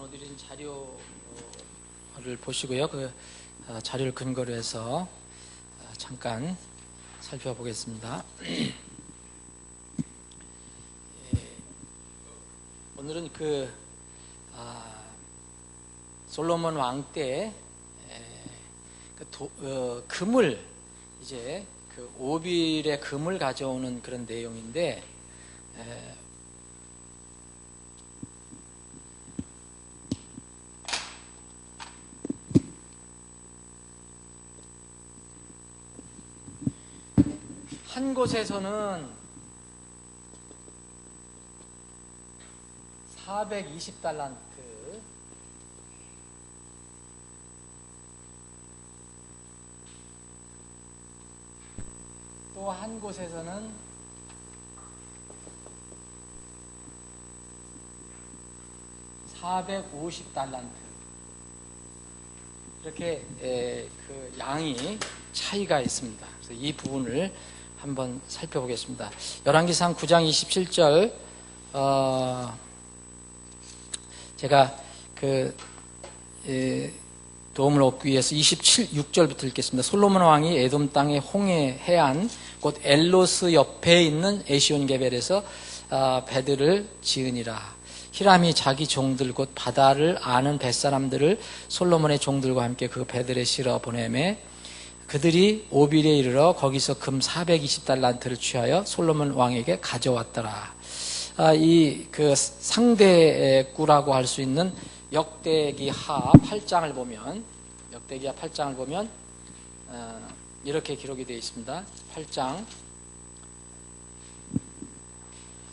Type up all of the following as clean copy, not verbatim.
나눠드린 자료를 보시고요. 그 자료를 근거로 해서 잠깐 살펴보겠습니다. 오늘은 솔로몬 왕 때 금을 이제 오빌의 금을 가져오는 그런 내용인데, 한 곳에서는 420달란트, 또 한 곳에서는 450달란트, 이렇게 그 양이 차이가 있습니다. 그래서 이 부분을 한번 살펴보겠습니다. 열왕기상 9장 27절, 제가 도움을 얻기 위해서 26절부터 읽겠습니다. 솔로몬 왕이 에돔 땅의 홍해 해안 곧 엘로스 옆에 있는 에시온게벨에서 배들을 지으니라. 히람이 자기 종들 곧 바다를 아는 뱃사람들을 솔로몬의 종들과 함께 그 배들에 실어 보내매 그들이 오빌에 이르러 거기서 금 420달란트를 취하여 솔로몬 왕에게 가져왔더라. 이 상대꾸라고 할 수 있는 역대기하 8장을 보면, 이렇게 기록이 되어 있습니다. 8장.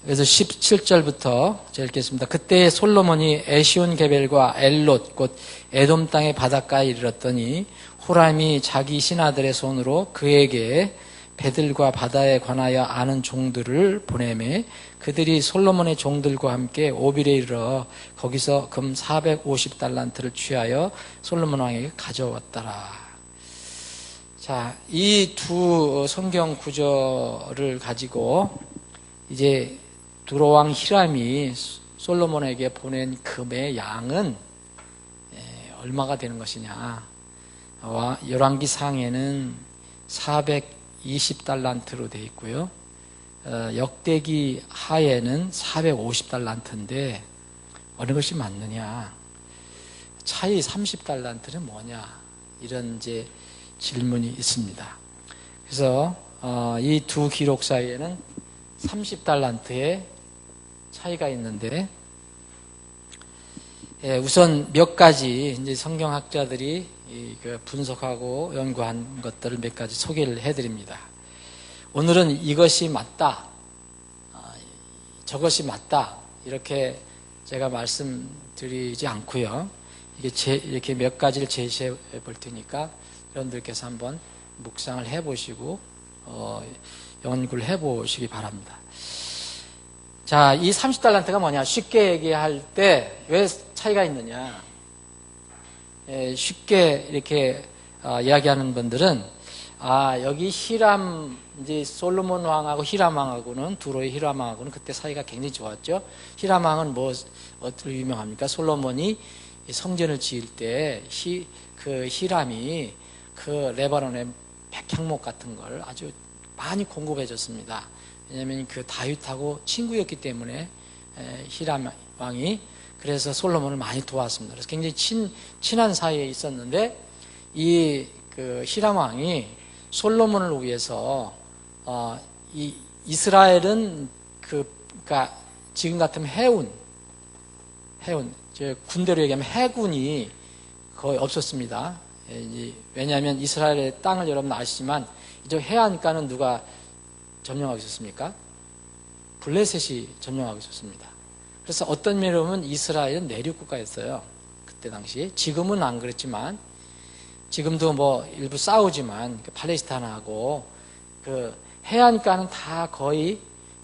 그래서 17절부터 제가 읽겠습니다. 그때 솔로몬이 에시온게벨과 엘롯 곧 에돔 땅의 바닷가에 이르렀더니 후람이 자기 신하들의 손으로 그에게 배들과 바다에 관하여 아는 종들을 보내매 그들이 솔로몬의 종들과 함께 오빌에 이르러 거기서 금 450달란트를 취하여 솔로몬 왕에게 가져왔더라. 자, 이 두 성경 구절을 가지고 이제 두로왕 히람이 솔로몬에게 보낸 금의 양은 얼마가 되는 것이냐. 열왕기상에는 420달란트로 되어 있고요. 역대기 하에는 450달란트인데 어느 것이 맞느냐, 차이 30달란트는 뭐냐, 이런 이제 질문이 있습니다. 그래서 이 두 기록 사이에는 30달란트의 차이가 있는데, 우선 몇 가지 이제 성경학자들이 분석하고 연구한 것들을 몇 가지 소개를 해드립니다. 오늘은 이것이 맞다, 저것이 맞다, 이렇게 제가 말씀드리지 않고요. 이렇게 몇 가지를 제시해 볼 테니까 여러분들께서 한번 묵상을 해보시고 연구를 해보시기 바랍니다. 자, 이 30달란트가 뭐냐? 쉽게 얘기할 때 왜 차이가 있느냐? 쉽게 이렇게 이야기하는 분들은 여기 이제 솔로몬 왕하고 히람 왕하고는, 두로의 히람 왕하고는 그때 사이가 굉장히 좋았죠. 히람 왕은 어떻게 유명합니까? 솔로몬이 성전을 지을 때 히람이 레바논의 백향목 같은 걸 아주 많이 공급해 줬습니다. 왜냐하면 다윗하고 친구였기 때문에 히람 왕이, 그래서 솔로몬을 많이 도왔습니다. 그래서 굉장히 친한 사이에 있었는데, 이 히람 왕이 솔로몬을 위해서 이 이스라엘은 그러니까 지금 같으면 해운 군대로 얘기하면 해군이 거의 없었습니다. 왜냐하면 이스라엘의 땅을 여러분 아시지만 이제 해안가는 누가 점령하고 있었습니까? 블레셋이 점령하고 있었습니다. 그래서 어떤 면으로 보면 이스라엘은 내륙국가였어요. 그때 당시. 지금은 안 그랬지만, 지금도 일부 싸우지만 팔레스타인하고 해안가는 다 거의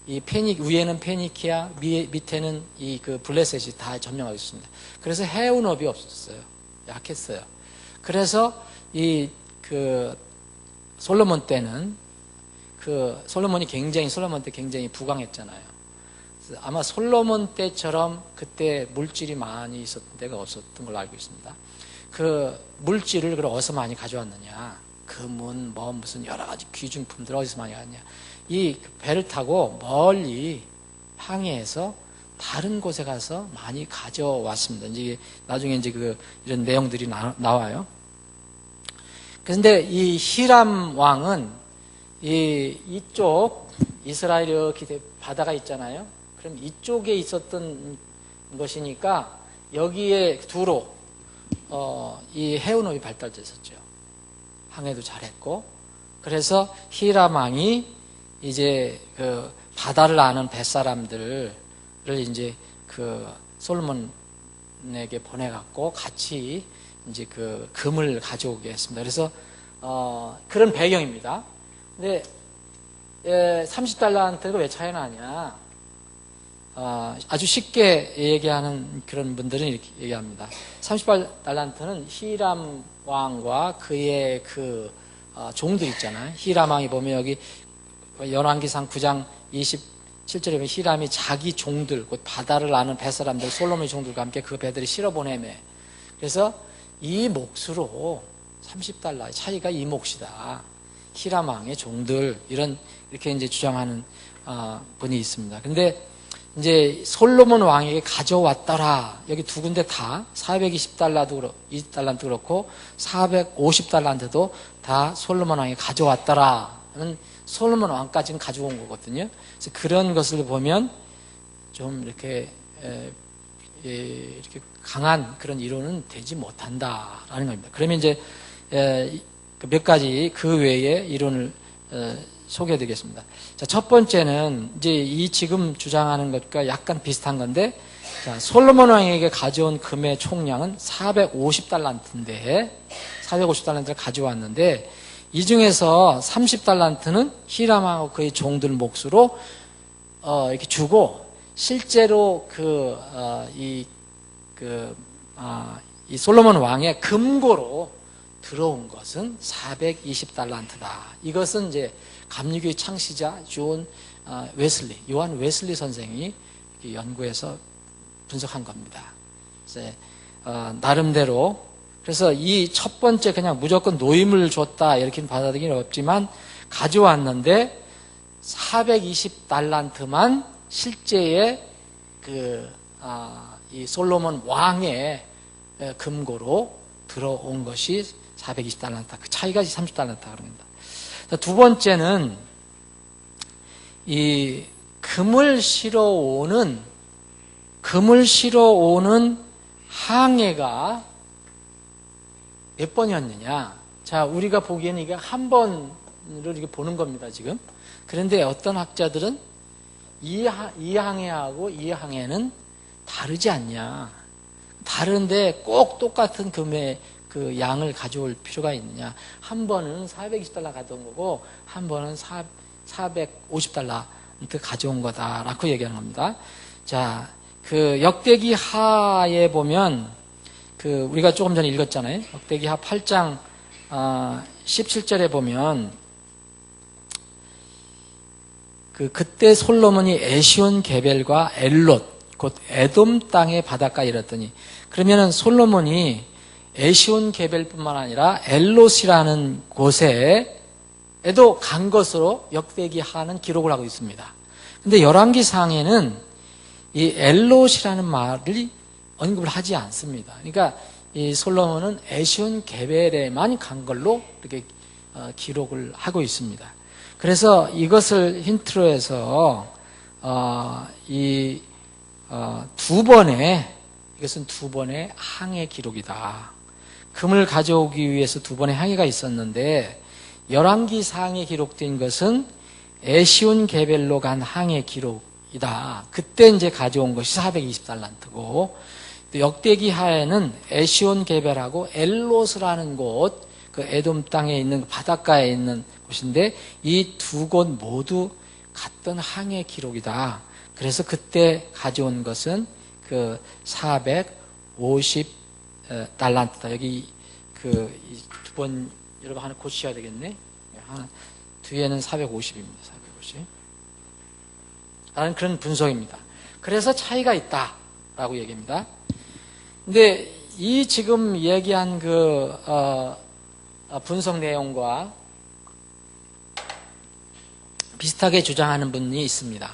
위에는 페니키아, 밑에는 블레셋이 다 점령하고 있습니다. 그래서 해운업이 없었어요. 약했어요. 그래서 솔로몬 때는 솔로몬 때 굉장히 부강했잖아요. 아마 솔로몬 때처럼 그때 물질이 많이 있었던 때가 없었던 걸로 알고 있습니다. 그 물질을 그럼 어디서 많이 가져왔느냐? 금은 뭐 무슨 여러 가지 귀중품들 어디서 많이 갔냐? 이 배를 타고 멀리 항해해서 다른 곳에 가서 많이 가져왔습니다. 이제 나중에 이제 이런 내용들이 나와요. 그런데 이 히람 왕은 이쪽 이스라엘 이렇게 바다가 있잖아요. 그럼 이쪽에 있었던 것이니까 여기에 두로 이 해운업이 발달됐었죠. 항해도 잘했고, 그래서 히람 왕이 이제 그 바다를 아는 뱃사람들을 이제 그 솔로몬에게 보내갖고 같이 이제 그 금을 가져오게 했습니다. 그래서 그런 배경입니다. 근데 30달란트가 왜 차이 나냐? 아주 쉽게 얘기하는 그런 분들은 이렇게 얘기합니다. 30달란트는 히람 왕과 그의 그 종들 있잖아요. 히람 왕이 보면 여기 열왕기상 9장 27절에 보면 히람이 자기 종들, 곧 바다를 아는 뱃사람들, 솔로몬의 종들과 함께 그 배들을 실어 보내매. 그래서 이 몫으로 30달러의 차이가 이 몫이다. 히람 왕의 종들, 이렇게 이제 주장하는 분이 있습니다. 근데 이제 솔로몬 왕에게 가져왔더라. 여기 두 군데 다 420달러도 20달란트 그렇고 450달란트도 다 솔로몬 왕에게 가져왔더라는 솔로몬 왕까지는 가져온 거거든요. 그래서 그런 것을 보면 좀 이렇게 강한 그런 이론은 되지 못한다라는 겁니다. 그러면 이제 몇 가지 그 외의 이론을 소개해드리겠습니다. 자, 첫 번째는 이제 이 지금 주장하는 것과 약간 비슷한 건데, 자, 솔로몬 왕에게 가져온 금의 총량은 450달란트인데, 450달란트를 가져왔는데, 이 중에서 30달란트는 히람 왕하고 그의 종들 몫으로 이렇게 주고, 실제로 이 솔로몬 왕의 금고로 들어온 것은 420달란트다. 이것은 이제 감리교의 창시자 요한 웨슬리 선생이 연구해서 분석한 겁니다. 그래서 나름대로, 그래서 이 첫 번째 그냥 무조건 노임을 줬다 이렇게는 받아들이기는 없지만 가져왔는데 420달란트만 실제의 이 솔로몬 왕의 금고로 들어온 것이 420달란트. 그 차이가 30달란트 그럽니다. 두 번째는 이 금을 실어 오는 항해가 몇 번이었느냐? 자, 우리가 보기에는 이게 한 번을 이렇게 보는 겁니다, 지금. 그런데 어떤 학자들은 이 항해하고 이 항해는 다르지 않냐? 다른데 꼭 똑같은 금의 그 양을 가져올 필요가 있느냐? 한 번은 420달러 가져온 거고 한 번은 450달러 가져온 거다라고 얘기하는 겁니다. 자, 그 역대기 하에 보면 우리가 조금 전에 읽었잖아요. 역대기 하 8장 17절에 보면 그때 솔로몬이 에시온 게벨과 엘롯 곧 에돔 땅의 바닷가에 이르렀더니, 그러면은 솔로몬이 에시온 게벨뿐만 아니라 엘롯이라는 곳에도 간 것으로 역대기 하는 기록을 하고 있습니다. 근데 열왕기상에는 이 엘롯이라는 말을 언급을 하지 않습니다. 그러니까 이 솔로몬은 에시온 게벨에만 간 걸로 이렇게 기록을 하고 있습니다. 그래서 이것을 힌트로 해서 이것은 두 번의 항해 기록이다. 금을 가져오기 위해서 두 번의 항해가 있었는데 열왕기상에 기록된 것은 에시온 게벨로 간 항해 기록이다. 그때 이제 가져온 것이 420달란트고, 또 역대기 하에는 에시온 게벨하고 엘롯이라는 곳, 그 에돔 땅에 있는 바닷가에 있는 곳인데 이 두 곳 모두 같은 항해 기록이다. 그래서 그때 가져온 것은 450달란트다. 여기 두 번 여러분 하나 고치셔야 되겠네. 뒤에는 450입니다. 450. 라는 그런 분석입니다. 그래서 차이가 있다라고 얘기합니다. 근데 이 지금 얘기한 분석 내용과 비슷하게 주장하는 분이 있습니다.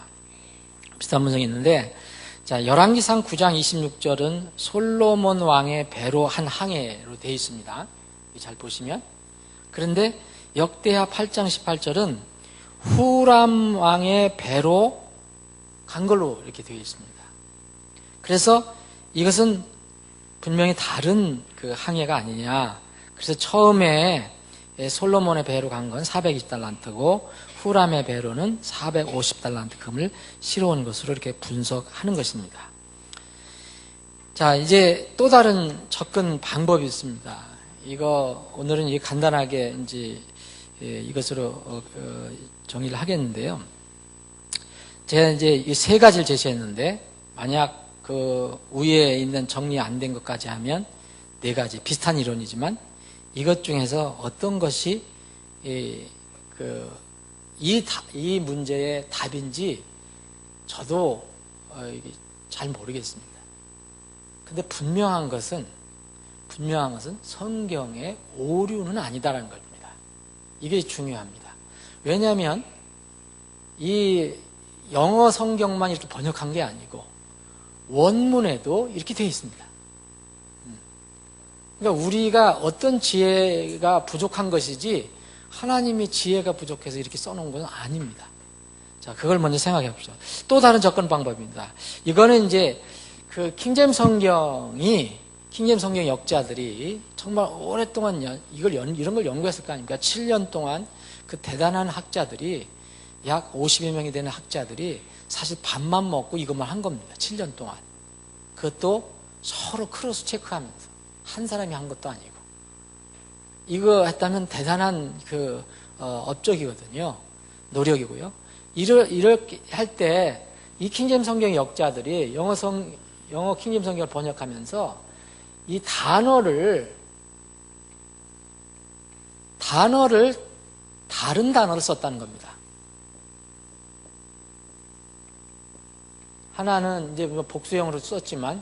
비슷한 분석이 있는데, 자, 열왕기상 9장 26절은 솔로몬 왕의 배로 한 항해로 되어 있습니다. 잘 보시면. 그런데 역대하 8장 18절은 후람 왕의 배로 간 걸로 이렇게 되어 있습니다. 그래서 이것은 분명히 다른 그 항해가 아니냐. 그래서 처음에 솔로몬의 배로 간 건 420달란트고 후람의 배로는 450달란트 금을 실어온 것으로 이렇게 분석하는 것입니다. 자, 이제 또 다른 접근 방법이 있습니다. 이거 오늘은 간단하게 이제 이것으로 정의를 하겠는데요. 제가 이제 이 세 가지를 제시했는데, 만약 그 위에 있는 정리 안 된 것까지 하면 네 가지 비슷한 이론이지만, 이것 중에서 어떤 것이 이 문제의 답인지 저도 잘 모르겠습니다. 근데 분명한 것은 성경의 오류는 아니다라는 겁니다. 이게 중요합니다. 왜냐하면 이 영어 성경만 이렇게 번역한 게 아니고 원문에도 이렇게 되어 있습니다. 그러니까 우리가 어떤 지혜가 부족한 것이지 하나님이 지혜가 부족해서 이렇게 써놓은 건 아닙니다. 자, 그걸 먼저 생각해 봅시다. 또 다른 접근 방법입니다. 이거는 이제 그 킹제임스 성경 역자들이 정말 오랫동안 이런 걸 연구했을 거 아닙니까? 7년 동안 그 대단한 학자들이 약 50여 명이 되는 학자들이 사실 밥만 먹고 이것만 한 겁니다. 7년 동안. 그것도 서로 크로스 체크하면서. 한 사람이 한 것도 아니고. 이거 했다면 대단한 업적이거든요. 노력이고요. 이렇게 할 때 이 킹제임스 성경 역자들이 영어 킹제임스 성경을 번역하면서 이 단어를 다른 단어를 썼다는 겁니다. 하나는 이제 복수형으로 썼지만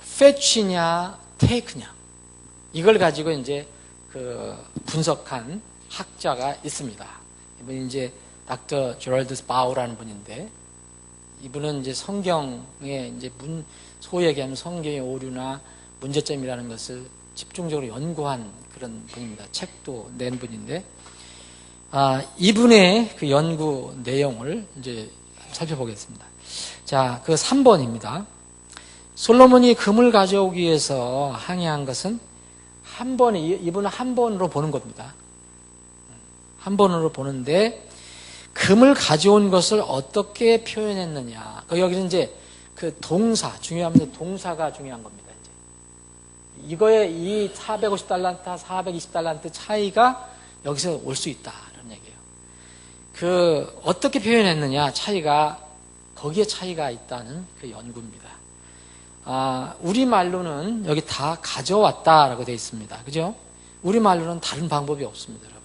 fetch냐 take냐 이걸 가지고 이제 분석한 학자가 있습니다. 이분이 이제 닥터 제럴드 바우라는 분인데, 이분은 이제 성경의 이제 소위 얘기하면 성경의 오류나 문제점이라는 것을 집중적으로 연구한 그런 분입니다. 책도 낸 분인데, 이분의 그 연구 내용을 이제 살펴보겠습니다. 자, 3번입니다. 솔로몬이 금을 가져오기 위해서 항해한 것은 이분은 한 번으로 보는 겁니다. 한 번으로 보는데, 금을 가져온 것을 어떻게 표현했느냐. 여기는 이제 중요합니다. 동사가 중요한 겁니다. 이제. 이거의 이 450달란트, 420달란트 차이가 여기서 올 수 있다는 얘기예요. 어떻게 표현했느냐, 거기에 차이가 있다는 그 연구입니다. 우리말로는 여기 다 가져왔다라고 되어 있습니다. 그죠? 우리말로는 다른 방법이 없습니다, 여러분.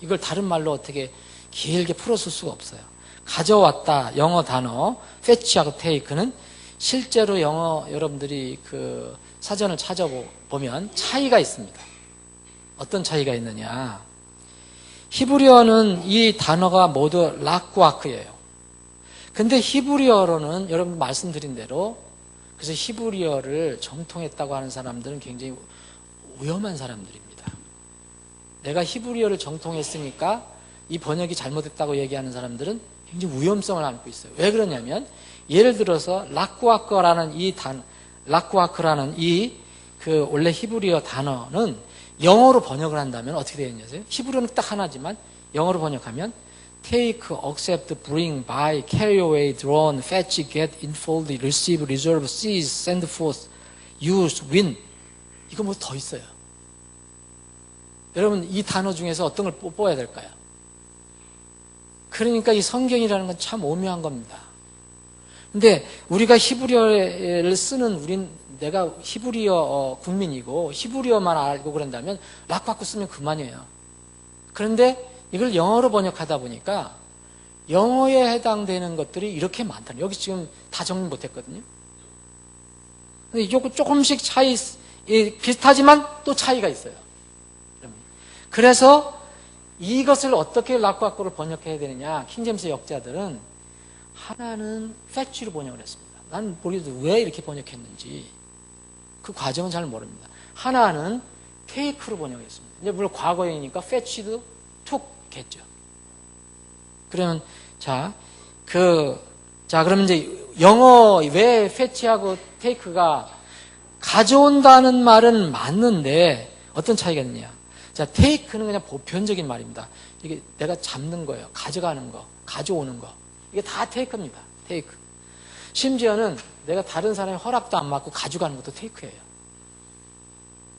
이걸 다른 말로 어떻게 길게 풀어쓸 수가 없어요. 가져왔다, 영어 단어, fetch하고 take는 실제로 영어 여러분들이 사전을 찾아보면 차이가 있습니다. 어떤 차이가 있느냐. 히브리어는 이 단어가 모두 락구아크예요. 근데 히브리어로는 여러분 말씀드린 대로, 그래서 히브리어를 정통했다고 하는 사람들은 굉장히 위험한 사람들입니다. 내가 히브리어를 정통했으니까 이 번역이 잘못됐다고 얘기하는 사람들은 굉장히 위험성을 안고 있어요. 왜 그러냐면, 예를 들어서 락구아크라는 원래 히브리어 단어는 영어로 번역을 한다면 어떻게 되겠냐고요? 히브리어는 딱 하나지만 영어로 번역하면 take, accept, bring, buy, carry away, drawn, fetch, get, infold, receive, reserve, seize, send forth, use, win. 이거 뭐 더 있어요. 여러분, 이 단어 중에서 어떤 걸 뽑아야 될까요? 그러니까 이 성경이라는 건 참 오묘한 겁니다. 근데 우리가 히브리어를 쓰는 내가 히브리어 국민이고 히브리어만 알고 그런다면 락바꾸 쓰면 그만이에요. 그런데 이걸 영어로 번역하다 보니까 영어에 해당되는 것들이 이렇게 많다는, 여기 지금 다 정리 못했거든요. 근데 이거 조금씩 차이, 비슷하지만 또 차이가 있어요. 그래서 이것을 어떻게 락바꾸로 번역해야 되느냐, 킹제임스 역자들은 하나는 fetch로 번역을 했습니다. 난 모르겠어요. 왜 이렇게 번역했는지 그 과정은 잘 모릅니다. 하나는 take로 번역했습니다. 이제 물론 과거이니까 fetch도 took겠죠. 그러면 그러면 이제 영어 왜 fetch하고 take가 가져온다는 말은 맞는데 어떤 차이가 있느냐? 자, take는 그냥 보편적인 말입니다. 이게 내가 잡는 거예요. 가져가는 거, 가져오는 거. 이게 다 take입니다. take. 심지어는 내가 다른 사람의 허락도 안 받고 가져가는 것도 take예요.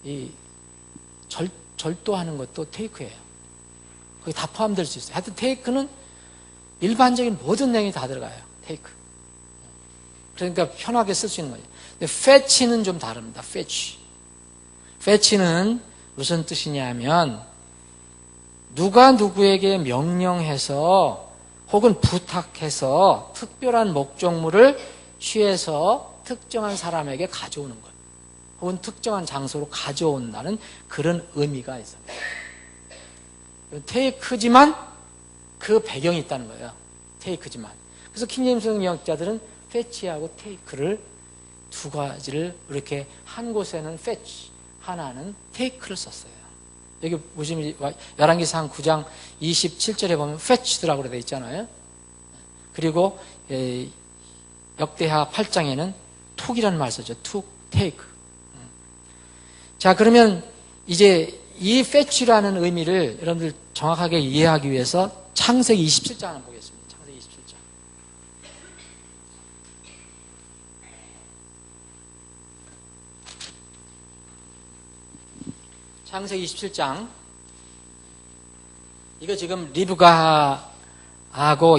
이 절도하는 것도 take예요. 거기 다 포함될 수 있어요. 하여튼 take는 일반적인 모든 내용이 다 들어가요. take. 그러니까 편하게 쓸 수 있는 거예요. 근데 fetch는 좀 다릅니다. fetch. fetch는 무슨 뜻이냐면 누가 누구에게 명령해서 혹은 부탁해서 특별한 목적물을 취해서 특정한 사람에게 가져오는 거예요. 혹은 특정한 장소로 가져온다는 그런 의미가 있습니다. take지만 그 배경이 있다는 거예요. take지만. 그래서 킹제임스 역자들은 fetch하고 take를 두 가지를 이렇게 한 곳에는 fetch, 하나는 take를 썼어요. 여기 보시면 열왕기상 9장 27절에 보면 fetch드라고 되어 있잖아요. 그리고 역대하 8장에는 took이라는 말 쓰죠. took, take. 자, 그러면 이제 이 fetch라는 의미를 여러분들 정확하게 이해하기 위해서 창세기 27장 한번 보겠습니다. 창세기 27장. 창세기 27장. 이거 지금 리브가하고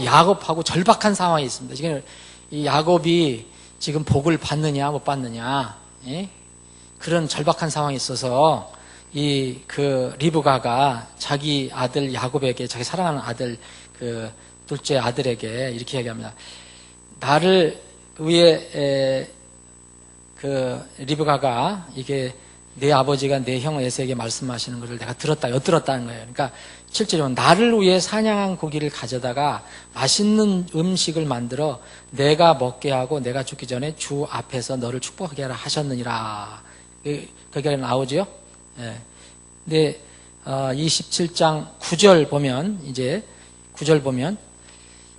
야곱하고 절박한 상황이 있습니다. 지금 이 야곱이 지금 복을 받느냐 못 받느냐, 예? 그런 절박한 상황이 있어서 리브가가 자기 아들 야곱에게, 자기 사랑하는 아들 둘째 아들에게 이렇게 얘기합니다. 나를 위해 리브가가 이게 내 아버지가 내 형 에서에게 말씀하시는 것을 내가 엿들었다는 거예요. 그러니까 7절에 보면 나를 위해 사냥한 고기를 가져다가 맛있는 음식을 만들어 내가 먹게 하고 내가 죽기 전에 주 앞에서 너를 축복하게 하라 하셨느니라. 거기가 나오죠. 예. 근데 27장 9절 보면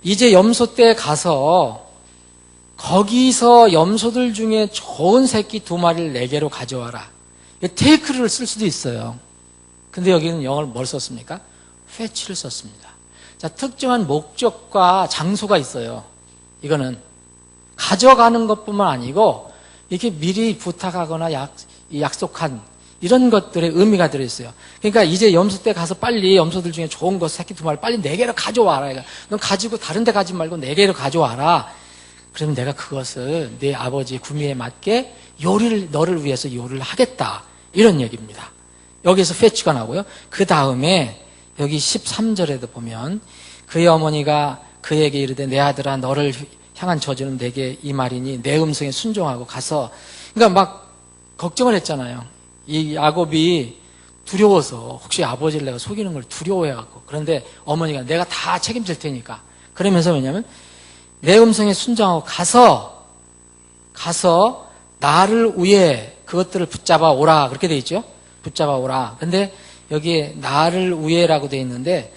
이제 염소 떼 가서 거기서 염소들 중에 좋은 새끼 2마리를 내게로 가져와라. 테이크를 쓸 수도 있어요. 근데 여기는 영어를 뭘 썼습니까? fetch를 썼습니다. 자, 특정한 목적과 장소가 있어요. 이거는 가져가는 것뿐만 아니고 이렇게 미리 부탁하거나 약속한 이런 것들의 의미가 들어있어요. 그러니까 이제 염소 때 가서 빨리 염소들 중에 좋은 거 새끼 2마리 빨리 4개로 가져와라. 그러니까 넌 가지고 다른 데 가지 말고 4개로 가져와라. 그러면 내가 그것을 내 아버지의 구미에 맞게 너를 위해서 요리를 하겠다. 이런 얘기입니다. 여기서 fetch가 나오고요. 그 다음에 여기 13절에도 보면 그의 어머니가 그에게 이르되 내 아들아 너를 향한 저주는 내게 이 말이니 내 음성에 순종하고 가서, 그러니까 막 걱정을 했잖아요. 이 야곱이 두려워서 혹시 아버지를 내가 속이는 걸 두려워해갖고, 그런데 어머니가 내가 다 책임질 테니까 그러면서 왜냐면 내 음성에 순종하고 가서 나를 위해 그것들을 붙잡아 오라 그렇게 돼 있죠. 붙잡아 오라. 근데 여기에 나를 위해라고 돼 있는데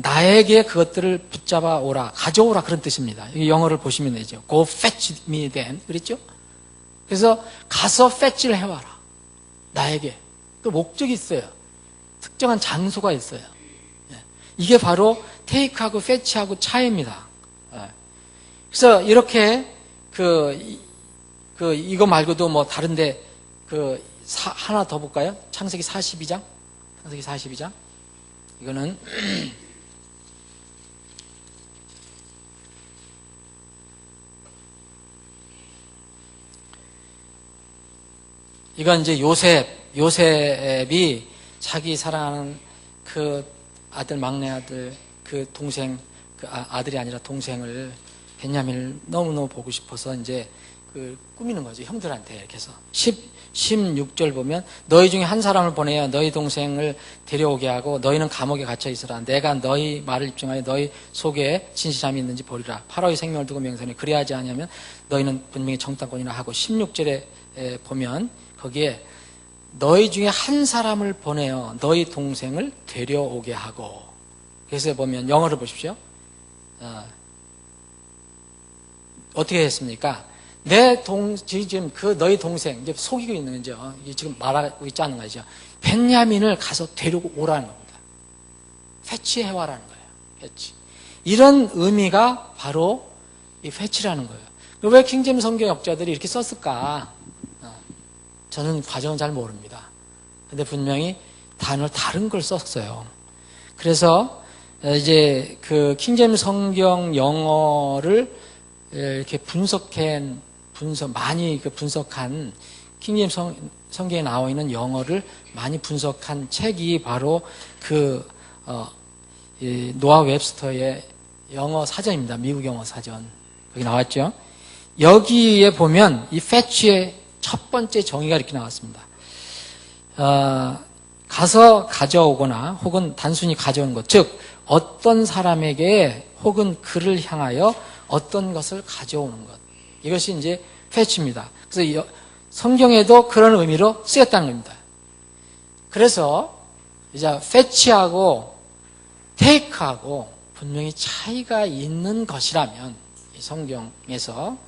나에게 그것들을 붙잡아 오라, 가져오라 그런 뜻입니다. 영어를 보시면 되죠. Go fetch me then 그랬죠. 그래서 가서 fetch를 해와라. 나에게. 또 목적이 있어요. 특정한 장소가 있어요. 이게 바로 take하고 fetch하고 차이입니다. 그래서 이렇게 이거 말고도 뭐 다른데 하나 더 볼까요? 창세기 42장. 창세기 42장. 이거는 이건 이제 요셉이 자기 사랑하는 아들, 막내 아들, 그 동생, 그 아들이 아니라 동생을, 베냐민을 너무너무 보고 싶어서 이제 그 꾸미는 거죠. 형들한테 이렇게 해서. 16절 보면 너희 중에 한 사람을 보내어 너희 동생을 데려오게 하고 너희는 감옥에 gat혀 있으라. 내가 너희 말을 입증하여 너희 속에 진실함이 있는지 보리라. 파라오의 생명을 두고 명선해 그리하지 아니하면 너희는 분명히 정탐꾼이라 하고 16절에 보면 거기에 너희 중에 한 사람을 보내어 너희 동생을 데려오게 하고, 그래서 보면 영어를 보십시오. 어떻게 했습니까? 지금 그 너희 동생, 이제 속이고 있는 거죠. 지금 말하고 있지 않은 거죠. 벤야민을 가서 데리고 오라는 겁니다. 패치해와라는 거예요. 패치. 이런 의미가 바로 이 패치라는 거예요. 왜 킹제임스 성경 역자들이 이렇게 썼을까? 저는 과정은 잘 모릅니다. 근데 분명히 단어를 다른 걸 썼어요. 그래서 이제 그 킹제임스 성경 영어를 이렇게 많이 분석한 킹제임스 성경에 나와 있는 영어를 많이 분석한 책이 바로 노아 웹스터의 영어 사전입니다. 미국 영어 사전. 여기 나왔죠. 여기에 보면 이 fetch의 첫 번째 정의가 이렇게 나왔습니다. 가서 가져오거나 혹은 단순히 가져오는 것, 즉 어떤 사람에게 혹은 그를 향하여 어떤 것을 가져오는 것, 이것이 이제 fetch입니다. 그래서 성경에도 그런 의미로 쓰였다는 겁니다. 그래서 이제 fetch하고 take하고 분명히 차이가 있는 것이라면, 이 성경에서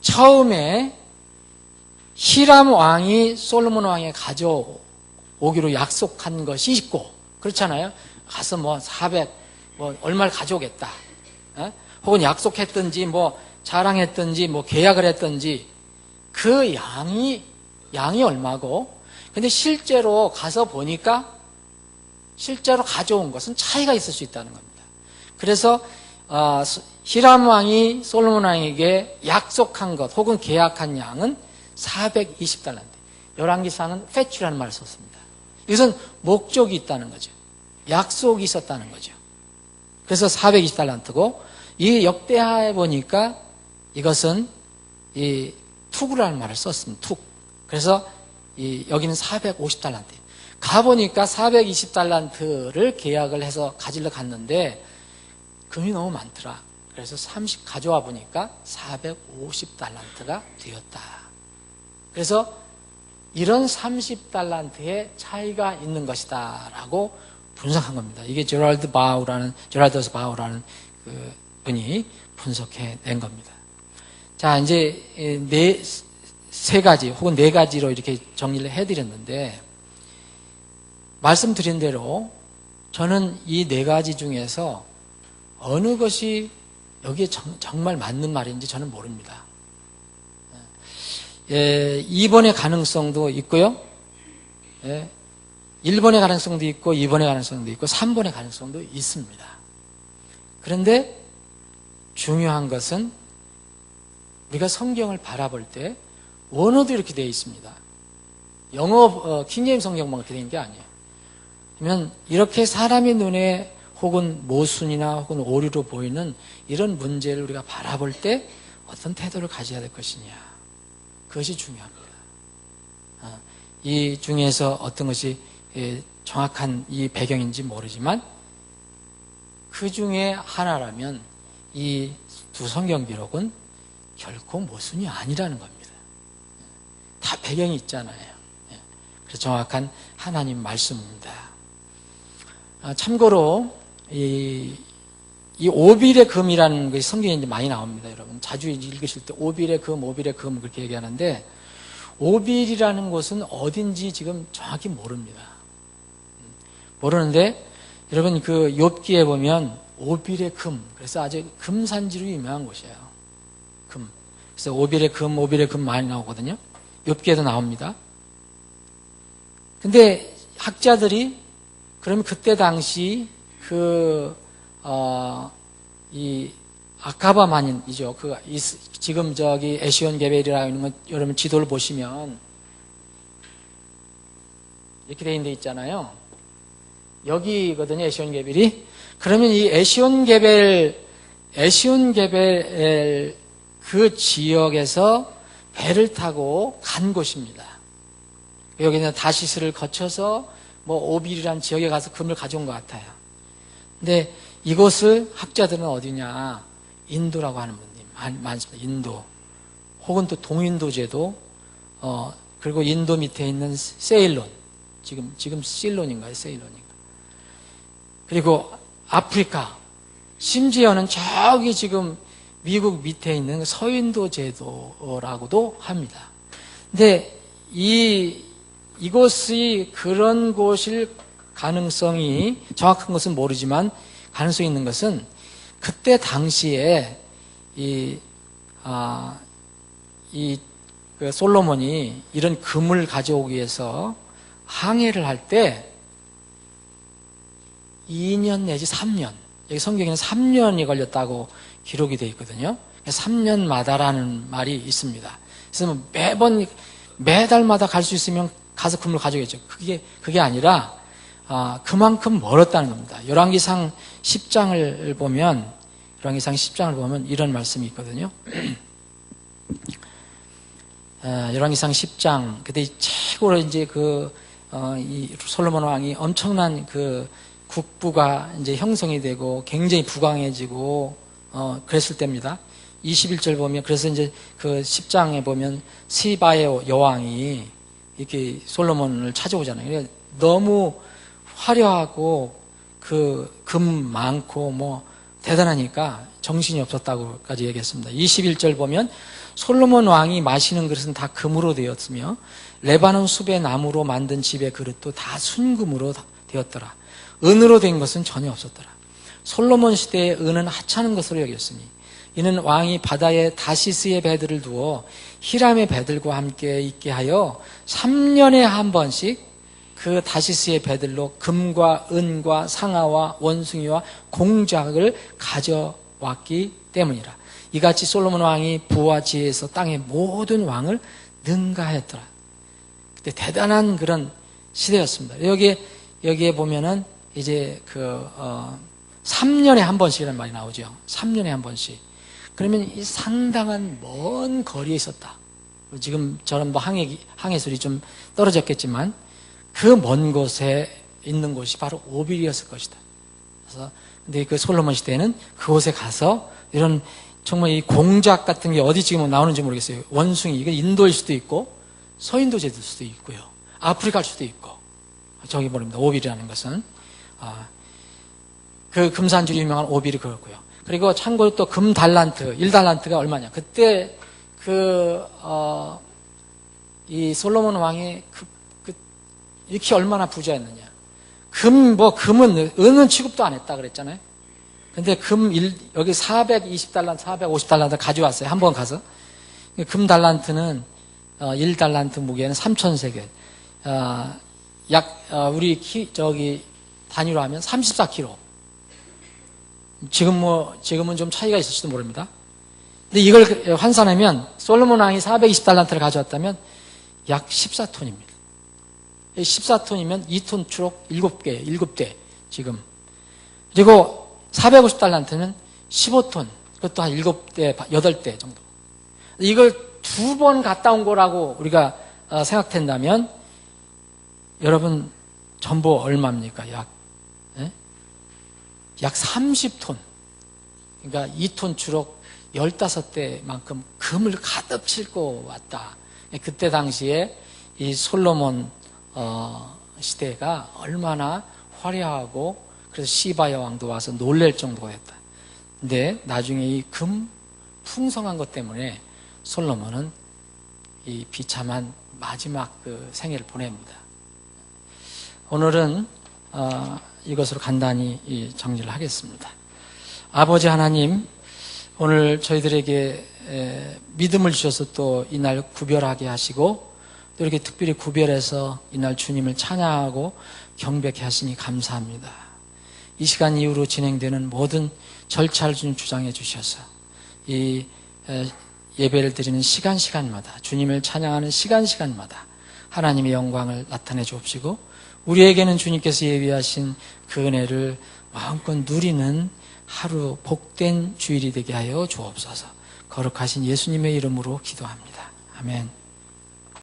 처음에 히람 왕이 솔로몬 왕에 가져오기로 약속한 것이 있고, 그렇잖아요. 가서 얼마를 가져오겠다. 혹은 약속했든지, 자랑했든지, 계약을 했든지, 그 양이 얼마고, 근데 실제로 가서 보니까, 실제로 가져온 것은 차이가 있을 수 있다는 겁니다. 그래서, 히람 왕이 솔로몬 왕에게 약속한 것, 혹은 계약한 양은 420달란트. 열왕기사는 fetch라는 말을 썼습니다. 이것은 목적이 있다는 거죠. 약속이 있었다는 거죠. 그래서 420달란트고, 이 역대하에 보니까 이것은 이 투구라는 말을 썼습니다. 툭. 그래서 여기는 450달란트. 가보니까 420달란트를 계약을 해서 가지러 갔는데 금이 너무 많더라. 그래서 30 가져와 보니까 450달란트가 되었다. 그래서 이런 30달란트의 차이가 있는 것이다 라고 분석한 겁니다. 이게 제랄더스 바우라는 그 분이 분석해낸 겁니다. 자, 이제 세 가지 혹은 네 가지로 이렇게 정리를 해드렸는데, 말씀드린 대로 저는 이 네 가지 중에서 어느 것이 여기에 정말 맞는 말인지 저는 모릅니다. 2번의 가능성도 있고요. 1번의 가능성도 있고 2번의 가능성도 있고 3번의 가능성도 있습니다. 그런데 중요한 것은 우리가 성경을 바라볼 때 원어도 이렇게 되어 있습니다. 영어 킹제임스 성경만 그렇게 되어 있는 게 아니에요. 그러면 이렇게 사람의 눈에 혹은 모순이나 혹은 오류로 보이는 이런 문제를 우리가 바라볼 때 어떤 태도를 가져야 될 것이냐, 그것이 중요합니다. 이 중에서 어떤 것이 정확한 이 배경인지 모르지만 그 중에 하나라면 이 두 성경 기록은 결코 모순이 아니라는 겁니다. 다 배경이 있잖아요. 그래서 정확한 하나님 말씀입니다. 참고로 이 오빌의 금이라는 것이 성경에 이제 많이 나옵니다. 여러분 자주 읽으실 때 오빌의 금 그렇게 얘기하는데, 오빌이라는 곳은 어딘지 지금 정확히 모릅니다. 모르는데 여러분 그 욥기에 보면 오빌의 금, 그래서 아주 금산지로 유명한 곳이에요. 금. 그래서 오빌의 금 많이 나오거든요. 욥기에도 나옵니다. 근데 학자들이 그러면 그때 당시 이 아카바만이죠. 지금 에시온 게벨이라는 건 여러분 지도를 보시면 이렇게 돼 있는 데 있잖아요. 여기거든요. 에시온게벨이. 그러면 이 에시온게벨 그 지역에서 배를 타고 간 곳입니다. 여기는 다시스를 거쳐서 오빌이라는 지역에 가서 금을 가져온 것 같아요. 근데 이곳을 학자들은 어디냐? 인도라고 하는 분이 많습니다. 인도. 혹은 또 동인도제도, 그리고 인도 밑에 있는 세일론. 지금 실론인가요? 세일론인가? 그리고 아프리카. 심지어는 저기 지금 미국 밑에 있는 서인도제도라고도 합니다. 근데 이곳이 그런 곳일 가능성이, 정확한 것은 모르지만 가능성이 있는 것은 그때 당시에 그 솔로몬이 이런 금을 가져오기 위해서 항해를 할 때 2년 내지 3년, 여기 성경에는 3년이 걸렸다고 기록이 되어 있거든요. 3년마다라는 말이 있습니다. 그래서 매달마다 갈 수 있으면 가서 금을 가져오겠죠. 그게 아니라 그만큼 멀었다는 겁니다. 열왕기상 10장을 보면 이런 말씀이 있거든요. 열왕기상 10장, 그때 최고로 이제 이 솔로몬 왕이 엄청난 국부가 이제 형성이 되고 굉장히 부강해지고, 그랬을 때입니다. 21절 보면, 그래서 이제 그 10장에 보면 시바의 여왕이 이렇게 솔로몬을 찾아오잖아요. 그러니까 너무 화려하고 금 많고 대단하니까 정신이 없었다고까지 얘기했습니다. 21절 보면 솔로몬 왕이 마시는 그릇은 다 금으로 되었으며 레바논 숲의 나무로 만든 집의 그릇도 다 순금으로 되었더라. 은으로 된 것은 전혀 없었더라. 솔로몬 시대에 은은 하찮은 것으로 여겼으니 이는 왕이 바다에 다시스의 배들을 두어 히람의 배들과 함께 있게 하여 3년에 한 번씩 그 다시스의 배들로 금과 은과 상아와 원숭이와 공작을 가져왔기 때문이라. 이같이 솔로몬 왕이 부와 지혜에서 땅의 모든 왕을 능가하였더라. 그때 대단한 그런 시대였습니다. 여기에 보면은 이제 3년에 한 번씩이라는 말이 나오죠. 3년에 한 번씩. 그러면 이 상당한 먼 거리에 있었다. 지금 저런 항해술이 좀 떨어졌겠지만 그 먼 곳에 있는 곳이 바로 오빌이었을 것이다. 그래서 근데 그 솔로몬 시대에는 그곳에 가서 이런 정말 이 공작 같은 게 어디 지금 나오는지 모르겠어요. 원숭이, 이거 인도일 수도 있고 서인도제일 수도 있고요. 아프리카일 수도 있고. 저기 모릅니다. 오빌이라는 것은. 그 금산줄이 유명한 오빌이 그렇고요. 그리고 참고로 또 금 달란트, 1달란트가 얼마냐. 그때 이 솔로몬 왕이 이렇게 얼마나 부자였느냐. 금은, 은은 취급도 안 했다 그랬잖아요. 근데 여기 420달란트, 450달란트 가져왔어요. 한 번 가서. 금 달란트는, 1달란트 무게는 3,000세겔. 우리 단위로 하면 34kg. 지금은 좀 차이가 있을지도 모릅니다. 근데 이걸 환산하면 솔로몬 왕이 420달란트를 가져왔다면 약 14톤입니다. 14톤이면 2톤 추록 7대 지금. 그리고 450달란트는 15톤. 그것도 한 7대, 8대 정도. 이걸 2번 갔다 온 거라고 우리가 생각된다면 여러분 전부 얼마입니까? 약 30톤. 그러니까 2톤 추록 15대만큼 금을 가득 싣고 왔다. 그때 당시에 이 솔로몬 시대가 얼마나 화려하고 그래서 시바 여왕도 와서 놀랄 정도가 됐다. 근데 나중에 이 금 풍성한 것 때문에 솔로몬은 이 비참한 마지막 생애를 보냅니다. 오늘은 이것으로 간단히 정리를 하겠습니다. 아버지 하나님, 오늘 저희들에게 믿음을 주셔서 또 이날 구별하게 하시고 또 이렇게 특별히 구별해서 이날 주님을 찬양하고 경배케 하시니 감사합니다. 이 시간 이후로 진행되는 모든 절차를 주님 주장해 주셔서 이 예배를 드리는 시간마다 주님을 찬양하는 시간마다 하나님의 영광을 나타내 주옵시고 우리에게는 주님께서 예비하신 그 은혜를 마음껏 누리는 하루 복된 주일이 되게 하여 주옵소서. 거룩하신 예수님의 이름으로 기도합니다. 아멘.